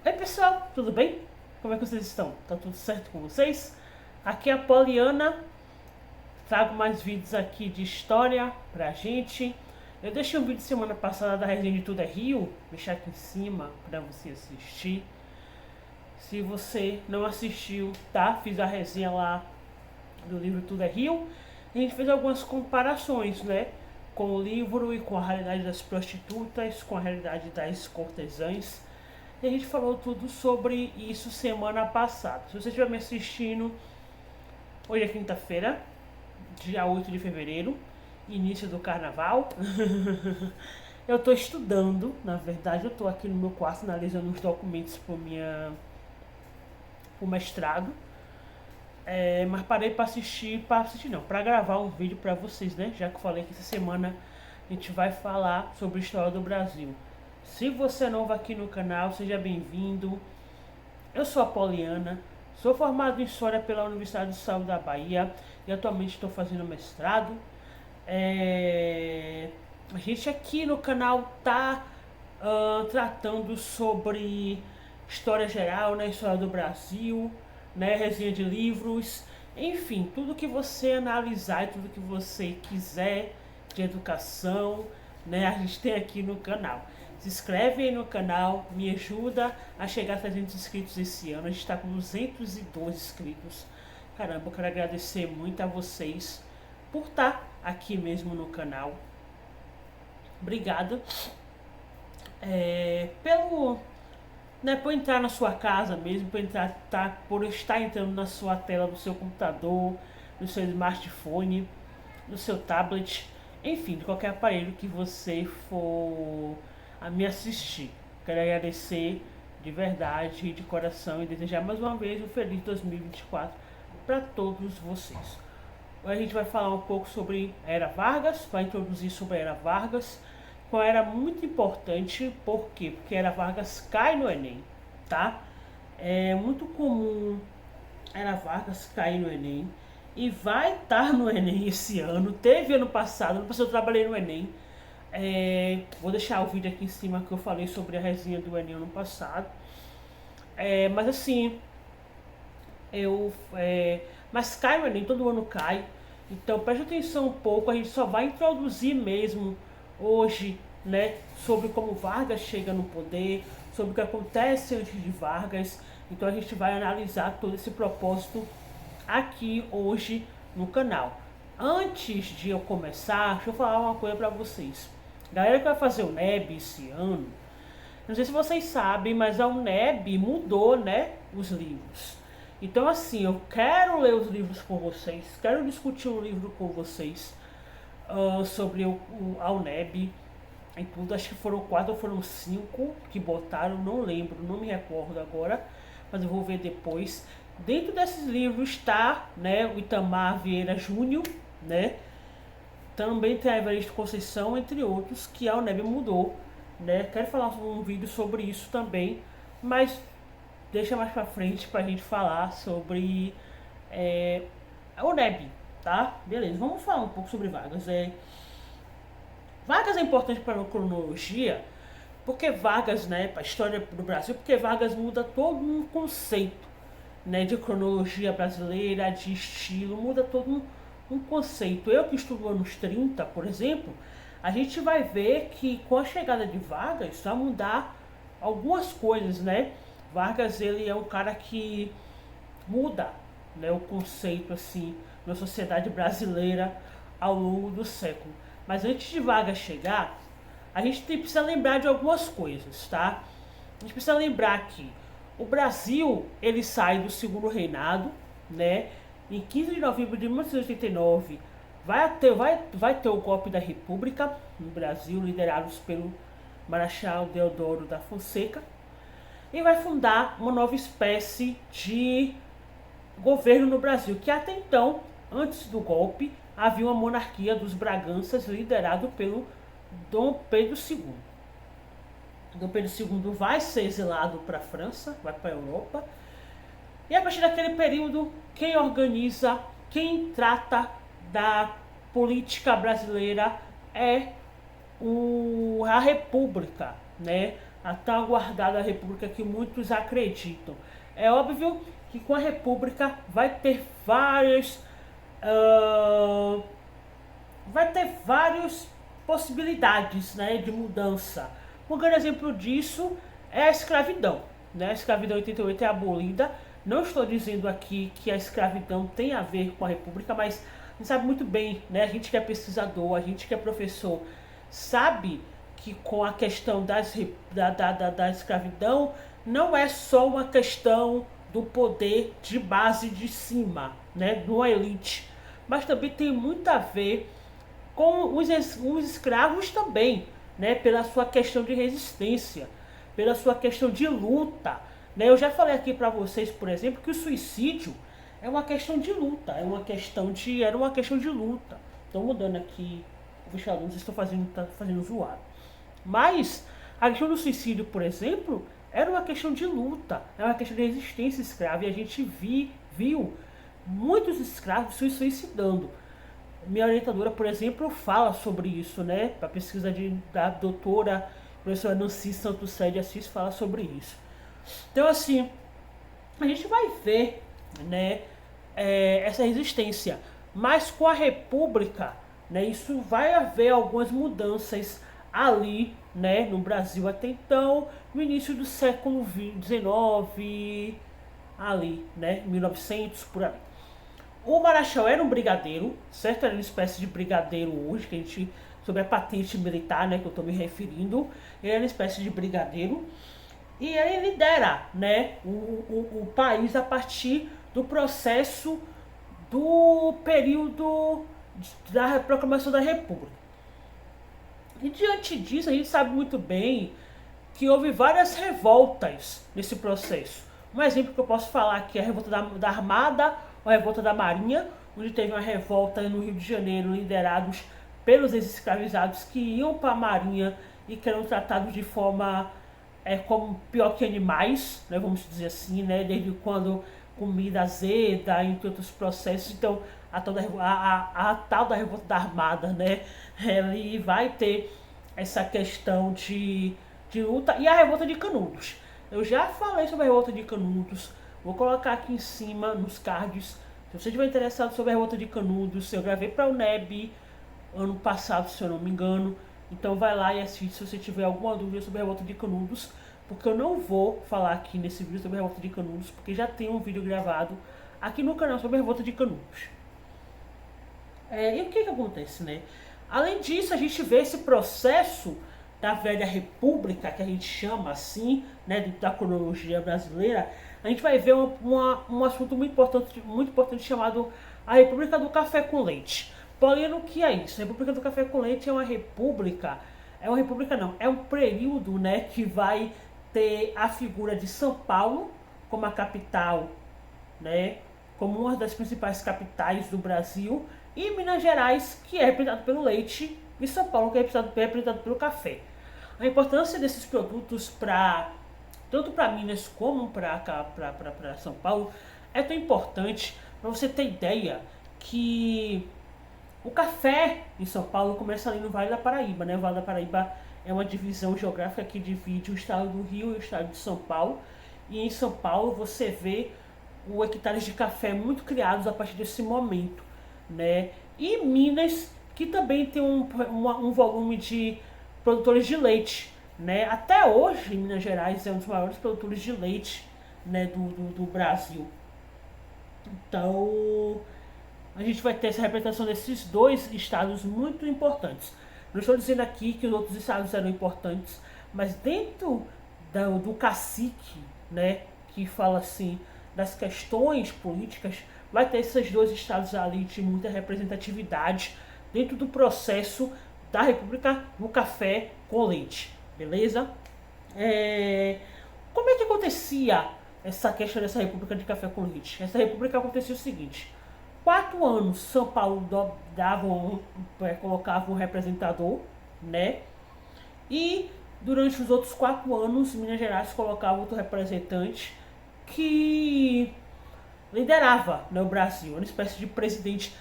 Oi pessoal, tudo bem? Como é que vocês estão? Tá tudo certo com vocês? Aqui é a Poliana, trago mais vídeos aqui de história pra gente. Eu deixei um vídeo semana passada da resenha de Tudo é Rio, deixar aqui em cima pra você assistir. Se você não assistiu, tá? Fiz a resenha lá do livro Tudo é Rio. E a gente fez algumas comparações, né? Com o livro e com a realidade das prostitutas, com a realidade das cortesãs. E a gente falou tudo sobre isso semana passada. Se você estiver me assistindo, hoje é quinta-feira, dia 8 de fevereiro, início do carnaval. Eu estou estudando, na verdade, eu estou aqui no meu quarto analisando os documentos para o mestrado. Mas parei para para gravar um vídeo para vocês, né? Já que eu falei que essa semana a gente vai falar sobre a história do Brasil. Se você é novo aqui no canal, seja bem-vindo. Eu sou a Poliana, sou formado em História pela Universidade do Estado da Bahia e atualmente estou fazendo mestrado. A gente aqui no canal tá tratando sobre história geral, né, história do Brasil, né, resenha de livros, enfim, tudo que você analisar e tudo que você quiser de educação, né, a gente tem aqui no canal. Se inscreve aí no canal, me ajuda a chegar a 300 inscritos esse ano. A gente está com 202 inscritos. Caramba, eu quero agradecer muito a vocês por estar aqui mesmo no canal. Obrigado pelo, né, por entrar na sua casa mesmo, por estar entrando na sua tela do seu computador, no seu smartphone, no seu tablet, enfim, de qualquer aparelho que você for a me assistir. Quero agradecer de verdade, de coração e desejar mais uma vez um feliz 2024 para todos vocês. Hoje a gente vai falar um pouco sobre a Era Vargas, vai introduzir sobre a Era Vargas, uma era muito importante, por quê? Porque a Era Vargas cai no Enem, tá? É muito comum a Era Vargas cair no Enem e vai estar no Enem esse ano, teve ano passado eu trabalhei no Enem. Vou deixar o vídeo aqui em cima que eu falei sobre a resenha do Enem ano passado. Mas assim, mas cai no Enem, todo ano cai. Então preste atenção um pouco, a gente só vai introduzir mesmo hoje, né, sobre como Vargas chega no poder, sobre o que acontece antes de Vargas. Então a gente vai analisar todo esse propósito aqui hoje no canal. Antes de eu começar, deixa eu falar uma coisa para vocês. Galera que vai fazer o NEB esse ano, não sei se vocês sabem, mas a UNEB mudou, né, os livros. Então assim, eu quero ler os livros com vocês, quero discutir o livro com vocês sobre a UNEB e tudo. Acho que foram 4 ou foram 5 que botaram, não lembro, não me recordo agora, mas eu vou ver depois. Dentro desses livros está, né, o Itamar Vieira Júnior, né? Também tem a Evaristo Conceição, entre outros, que a UNEB mudou, né? Quero falar um vídeo sobre isso também, mas deixa mais pra frente pra gente falar sobre a UNEB, tá? Beleza, vamos falar um pouco sobre Vargas. Vargas é importante para a cronologia, porque Vargas, né, para a história do Brasil, porque Vargas muda todo um conceito, né, de cronologia brasileira, de estilo, muda todo um conceito. Eu que estudo anos 30, por exemplo, a gente vai ver que com a chegada de Vargas vai mudar algumas coisas, né? Vargas, ele é um cara que muda, né, o conceito assim na sociedade brasileira ao longo do século. Mas antes de Vargas chegar, a gente precisa lembrar de algumas coisas, tá? A gente precisa lembrar que o Brasil, ele sai do segundo reinado, né? Em 15 de novembro de 1989, vai ter o golpe da República no Brasil, liderados pelo Marechal Deodoro da Fonseca, e vai fundar uma nova espécie de governo no Brasil, que até então, antes do golpe, havia uma monarquia dos Braganças liderado pelo Dom Pedro II. Dom Pedro II vai ser exilado para a França, vai para a Europa, e a partir daquele período, quem organiza, quem trata da política brasileira é a República, né? a tão aguardada república que muitos acreditam. É óbvio que com a república vai ter várias possibilidades, né, de mudança. Um grande exemplo disso é a escravidão. Né? A escravidão em 88 é abolida. Não estou dizendo aqui que a escravidão tem a ver com a república, mas a gente sabe muito bem, né? A gente que é pesquisador, a gente que é professor, sabe que com a questão da escravidão não é só uma questão do poder de base de cima, né, de uma elite, mas também tem muito a ver com os escravos também, né, pela sua questão de resistência, pela sua questão de luta. Né? Eu já falei aqui para vocês, por exemplo, que o suicídio é uma questão de luta, era uma questão de luta. Estou mudando aqui o vestido, não sei se tá fazendo zoado. Mas a questão do suicídio, por exemplo, era uma questão de luta, era uma questão de resistência escrava, e a gente viu muitos escravos se suicidando. Minha orientadora, por exemplo, fala sobre isso, né? A pesquisa da doutora professora Nancy Santos Sede Assis fala sobre isso. Então, assim, a gente vai ver, né, essa resistência. Mas com a República, né, isso vai haver algumas mudanças ali, né, no Brasil até então, no início do século XIX, ali, né, 1900, por ali. O Marechal era um brigadeiro, certo? Era uma espécie de brigadeiro hoje, que a gente, sobre a patente militar, né, que eu estou me referindo. Ele era uma espécie de brigadeiro. E ele lidera, né, o país a partir do processo do período da proclamação da República. E diante disso, a gente sabe muito bem que houve várias revoltas nesse processo. Um exemplo que eu posso falar aqui é a revolta da Armada, ou a revolta da Marinha, onde teve uma revolta no Rio de Janeiro, liderados pelos ex-escravizados que iam para a Marinha e que eram tratados de forma como pior que animais, né, vamos dizer assim, né, desde quando comida azeda, entre outros processos. Então, a tal da revolta da Armada, né, ele vai ter essa questão de luta. E a revolta de Canudos. Eu já falei sobre a revolta de Canudos, vou colocar aqui em cima nos cards. Se você estiver interessado sobre a revolta de Canudos, eu gravei para o NEB ano passado, se eu não me engano. Então vai lá e assiste se você tiver alguma dúvida sobre a revolta de Canudos, porque eu não vou falar aqui nesse vídeo sobre a revolta de Canudos, porque já tem um vídeo gravado aqui no canal sobre a revolta de Canudos. E o que acontece, né? Além disso, a gente vê esse processo da velha república, que a gente chama assim, né, da cronologia brasileira. A gente vai ver um assunto muito importante chamado a República do Café com Leite. Porém, o que é isso? A República do Café com Leite é uma república não, é um período, né, que vai ter a figura de São Paulo como a capital, né, como uma das principais capitais do Brasil, e Minas Gerais, que é representado pelo leite, e São Paulo, que é representado pelo café. A importância desses produtos tanto para Minas como para São Paulo é tão importante, para você ter ideia, que o café em São Paulo começa ali no Vale da Paraíba, né? O Vale da Paraíba é uma divisão geográfica que divide o estado do Rio e o estado de São Paulo. E em São Paulo você vê os hectares de café muito criados a partir desse momento, né? E Minas, que também tem um volume de produtores de leite, né? Até hoje, Minas Gerais é um dos maiores produtores de leite, né, do Brasil. Então, a gente vai ter essa representação desses dois estados muito importantes. Não estou dizendo aqui que os outros estados eram importantes, mas dentro do cacique, né, que fala assim das questões políticas, vai ter esses dois estados ali de muita representatividade dentro do processo da República do Café com Leite, beleza? Como é que acontecia essa questão dessa República de Café com Leite? Essa república acontecia o seguinte: 4 anos São Paulo colocava um representador, né? E durante os outros 4 anos Minas Gerais colocava outro representante que liderava, né, o Brasil, uma espécie de presidente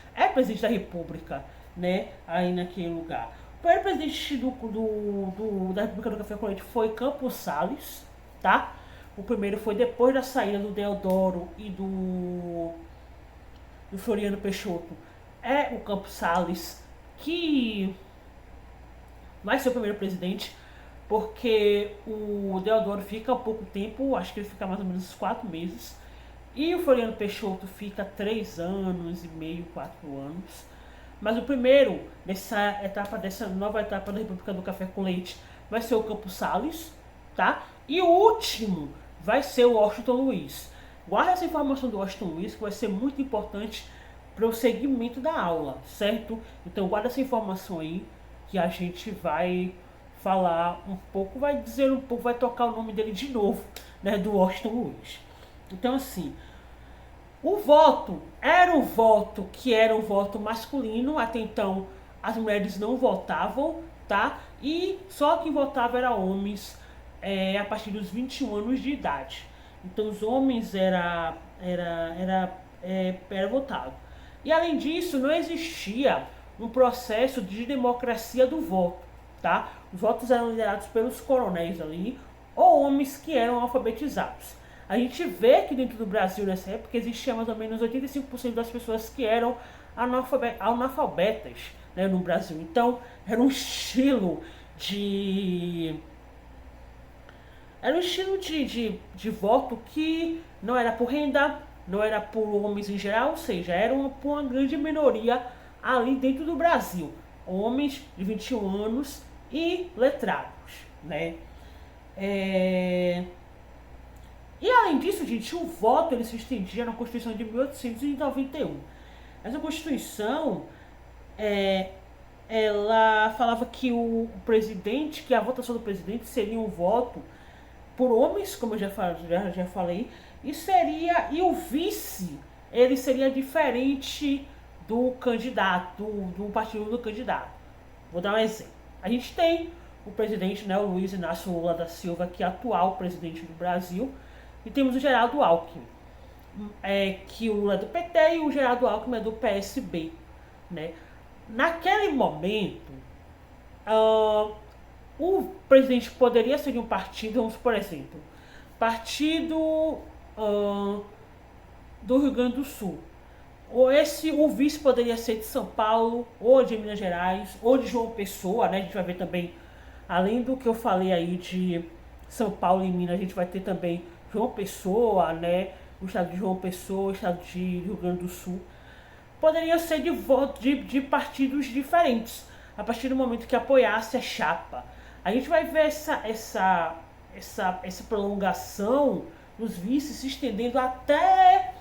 da República, né, aí naquele lugar. primeiro presidente da República do Café com Leite foi Campos Salles, tá? O primeiro foi depois da saída do Deodoro e do Floriano Peixoto. É o Campos Salles que vai ser o primeiro presidente, porque o Deodoro fica pouco tempo, acho que ele fica mais ou menos 4 meses, e o Floriano Peixoto fica 3 anos e meio, 4 anos. Mas o primeiro dessa nova etapa da República do Café com Leite vai ser o Campos Salles, tá? E o último vai ser o Washington Luiz. Guarda essa informação do Washington Luiz, que vai ser muito importante para o segmento da aula, certo? Então guarda essa informação aí, que a gente vai falar um pouco, vai dizer um pouco, vai tocar o nome dele de novo, né, do Washington Luiz. Então assim, o voto era o voto masculino, até então as mulheres não votavam, tá? E só quem votava era homens a partir dos 21 anos de idade. Então os homens era votado. E além disso, não existia um processo de democracia do voto, tá? Os votos eram liderados pelos coronéis ali, ou homens que eram alfabetizados. A gente vê que dentro do Brasil nessa época existia mais ou menos 85% das pessoas que eram analfabetas, né, no Brasil. Então era um estilo de voto que não era por renda, não era por homens em geral, ou seja, era por uma grande minoria ali dentro do Brasil. Homens de 21 anos e letrados, né? E além disso, gente, o voto ele se estendia na Constituição de 1891. Essa Constituição, ela falava que o presidente, que a votação do presidente seria um voto por homens, como eu já falei, e o vice, ele seria diferente do candidato, do partido do candidato. Vou dar um exemplo. A gente tem o presidente, né, o Luiz Inácio Lula da Silva, que é atual presidente do Brasil, e temos o Geraldo Alckmin, que o Lula é do PT e o Geraldo Alckmin é do PSB, né? Naquele momento, o presidente poderia ser de um partido, vamos por exemplo, partido do Rio Grande do Sul. O vice poderia ser de São Paulo, ou de Minas Gerais, ou de João Pessoa, né? A gente vai ver também, além do que eu falei aí de São Paulo e Minas, a gente vai ter também João Pessoa, né? O estado de João Pessoa, o estado de Rio Grande do Sul. Poderiam ser de partidos diferentes, a partir do momento que apoiasse a chapa. A gente vai ver essa prolongação dos vices se estendendo até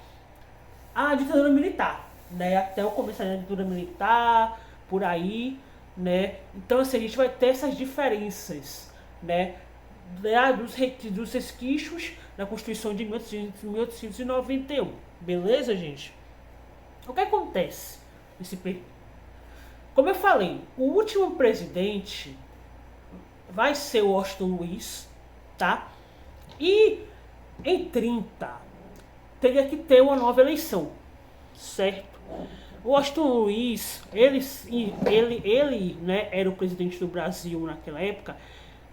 a ditadura militar, né? Até o começo da ditadura militar, por aí, né? Então assim, a gente vai ter essas diferenças, né? Dos resquícios da Constituição de 1891. Beleza, gente? O que acontece nesse período? Como eu falei, o último presidente vai ser o Washington Luiz, tá? E em 30 teria que ter uma nova eleição, certo? O Washington Luiz, ele né, era o presidente do Brasil naquela época.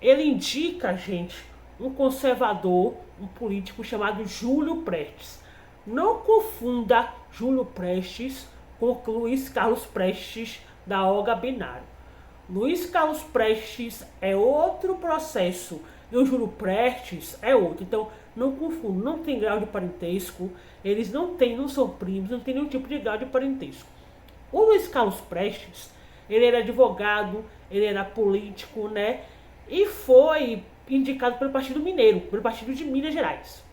Ele indica, gente, um conservador, um político chamado Júlio Prestes. Não confunda Júlio Prestes com Luiz Carlos Prestes da Olga Binário. Luiz Carlos Prestes é outro processo e o Júlio Prestes é outro. Então não confunda, não tem grau de parentesco, eles não são primos, não tem nenhum tipo de grau de parentesco. O Luiz Carlos Prestes, ele era advogado, ele era político, né? E foi indicado pelo Partido Mineiro, pelo Partido de Minas Gerais.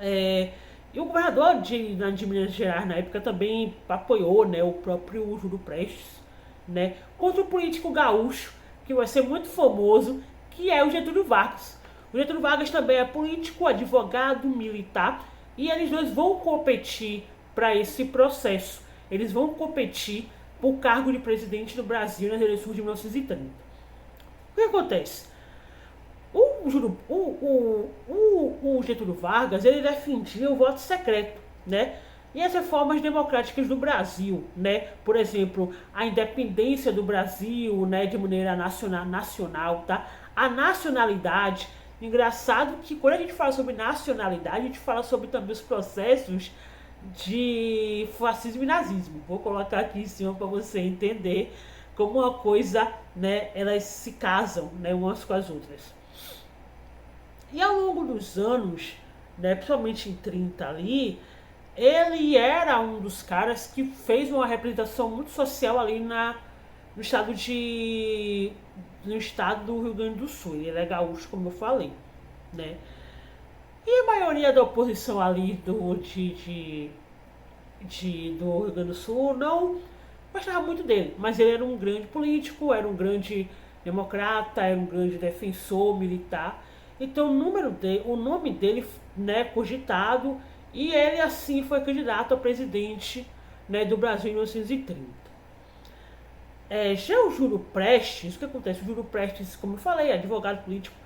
E o governador de Minas Gerais na época também apoiou, né, o próprio Júlio Prestes, né, contra o político gaúcho, que vai ser muito famoso, que é o Getúlio Vargas. O Getúlio Vargas também é político, advogado, militar, e eles dois vão competir para esse processo. Eles vão competir por cargo de presidente do Brasil nas eleições de 1930. O que acontece? O Getúlio Vargas, ele defendia o voto secreto, né? E as reformas democráticas do Brasil, né? Por exemplo, a independência do Brasil, né, de maneira nacional, tá? A nacionalidade. Engraçado que quando a gente fala sobre nacionalidade, a gente fala sobre também os processos de fascismo e nazismo. Vou colocar aqui em cima para você entender como uma coisa, né, elas se casam, né, umas com as outras. E ao longo dos anos, né, principalmente em 30 ali, ele era um dos caras que fez uma representação muito social ali no estado no estado do Rio Grande do Sul. Ele é gaúcho, como eu falei, né? E a maioria da oposição ali do Rio Grande do Sul não gostava muito dele, mas ele era um grande político, era um grande democrata, era um grande defensor militar. Então o nome dele, né, cogitado, e ele assim foi candidato a presidente, né, do Brasil em 1930. Já o Júlio Prestes, o que acontece? O Júlio Prestes, como eu falei, advogado político,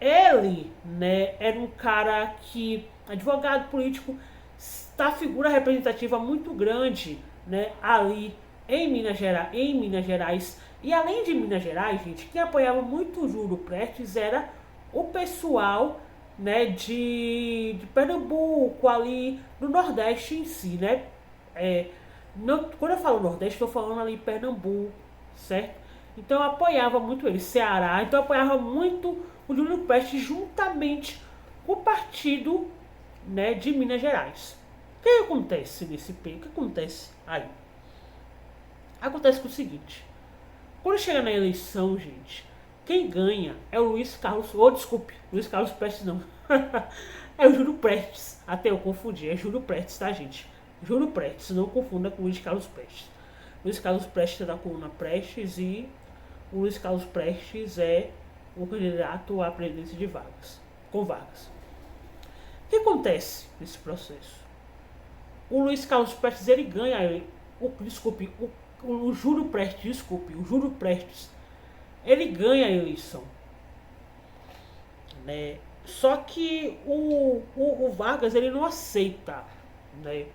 ele, né, era um cara que, advogado político, está figura representativa muito grande, né, ali em Minas Gerais. E além de Minas Gerais, gente, quem apoiava muito o Júlio Prestes era o pessoal, né, de Pernambuco, ali do Nordeste em si, né? Não, quando eu falo Nordeste, estou falando ali Pernambuco, certo? Então eu apoiava muito ele, Ceará, então eu apoiava muito o Júlio Prestes juntamente com o partido, né, de Minas Gerais. O que acontece nesse período? O que acontece aí? Acontece com o seguinte: quando chega na eleição, gente, quem ganha é o Luiz Carlos. Desculpe, Luiz Carlos Prestes não. É o Júlio Prestes. Até eu confundi, é Júlio Prestes, tá, gente? Júlio Prestes, não confunda com o Luiz Carlos Prestes. Luiz Carlos Prestes é da coluna Prestes e o Luiz Carlos Prestes é o candidato à presidência de Vargas, com Vargas. O que acontece nesse processo? O Luiz Carlos Prestes, ele ganha, o Júlio Prestes, ele ganha a eleição, né? Só que o Vargas, ele não aceita, né,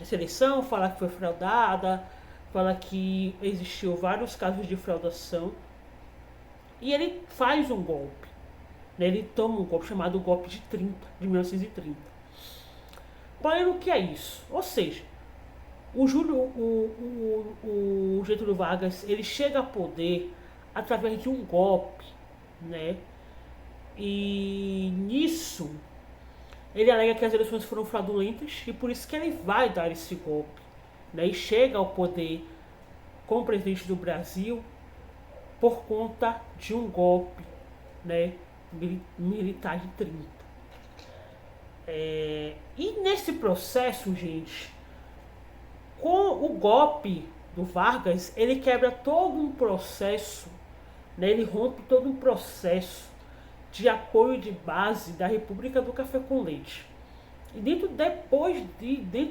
essa eleição, fala que foi fraudada, fala que existiu vários casos de fraudação, e ele faz um golpe, né? Ele toma um golpe chamado golpe de 1930. Porém, o que é isso? Ou seja, o Getúlio Vargas, ele chega a poder através de um golpe, né? E nisso ele alega que as eleições foram fraudulentas e por isso que ele vai dar esse golpe, né? E chega ao poder como presidente do Brasil por conta de um golpe, né, militar de 30. E nesse processo, gente, com o golpe do Vargas, ele quebra todo um processo, né, ele rompe todo um processo de apoio de base da República do Café com Leite. E dentro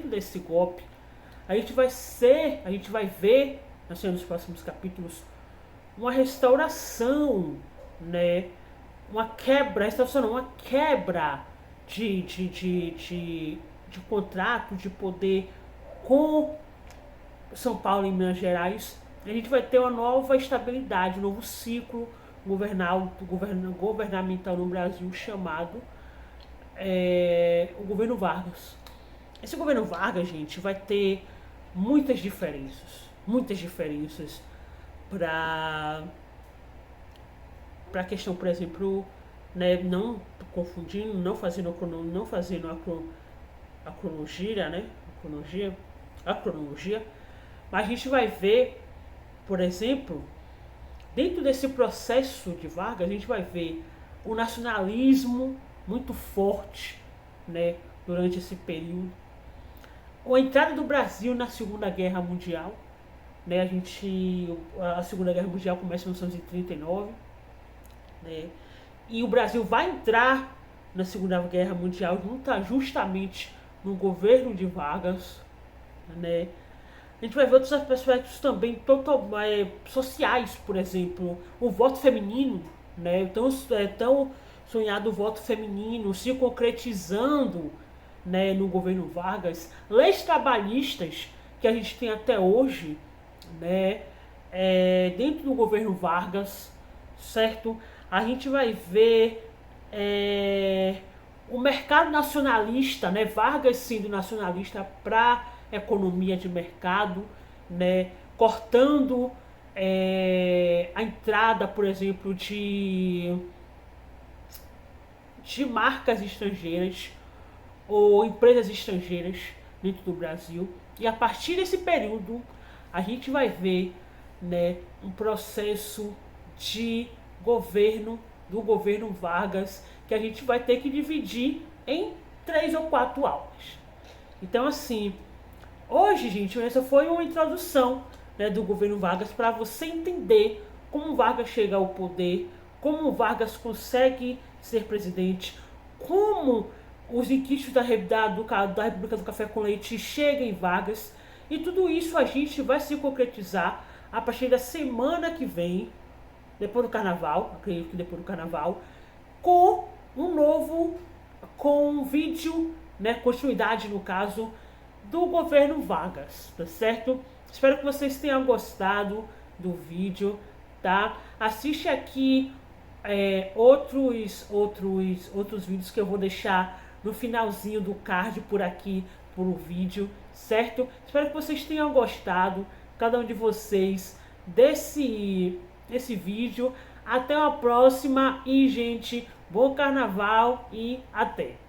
desse golpe, a gente vai ver, assim, nos próximos capítulos, uma restauração, né, uma quebra de contrato, de poder com São Paulo e Minas Gerais. A gente vai ter uma nova estabilidade, um novo ciclo governamental no Brasil chamado o governo Vargas. Esse governo Vargas, gente, vai ter muitas diferenças para a questão, por exemplo, né, não confundindo, não fazendo a cronologia, né? A cronologia, mas a gente vai ver, por exemplo, dentro desse processo de Vargas, a gente vai ver o nacionalismo muito forte, né, durante esse período. A entrada do Brasil na Segunda Guerra Mundial, né, a Segunda Guerra Mundial começa em 1939, né, e o Brasil vai entrar na Segunda Guerra Mundial justamente no governo de Vargas, né. A gente vai ver outros aspectos também sociais, por exemplo, o voto feminino, né, tão sonhado voto feminino se concretizando, né, no governo Vargas, leis trabalhistas que a gente tem até hoje, né, dentro do governo Vargas, certo? A gente vai ver o mercado nacionalista, né, Vargas sendo nacionalista para economia de mercado, né, cortando a entrada, por exemplo, de marcas estrangeiras ou empresas estrangeiras dentro do Brasil. E a partir desse período, a gente vai ver, né, um processo de governo, do governo Vargas, que a gente vai ter que dividir em 3 ou 4 aulas. Então, assim, hoje, gente, essa foi uma introdução, né, do governo Vargas para você entender como Vargas chega ao poder, como Vargas consegue ser presidente, como os inquéritos da República do Café com Leite chegam em Vargas, e tudo isso a gente vai se concretizar a partir da semana que vem, depois do Carnaval, acredito que depois do Carnaval, com um vídeo, né, continuidade no caso, do governo Vargas, tá certo? Espero que vocês tenham gostado do vídeo, tá? Assiste aqui outros vídeos que eu vou deixar no finalzinho do card por aqui, por um vídeo, certo? Espero que vocês tenham gostado, cada um de vocês, desse vídeo. Até a próxima e, gente, bom carnaval e até!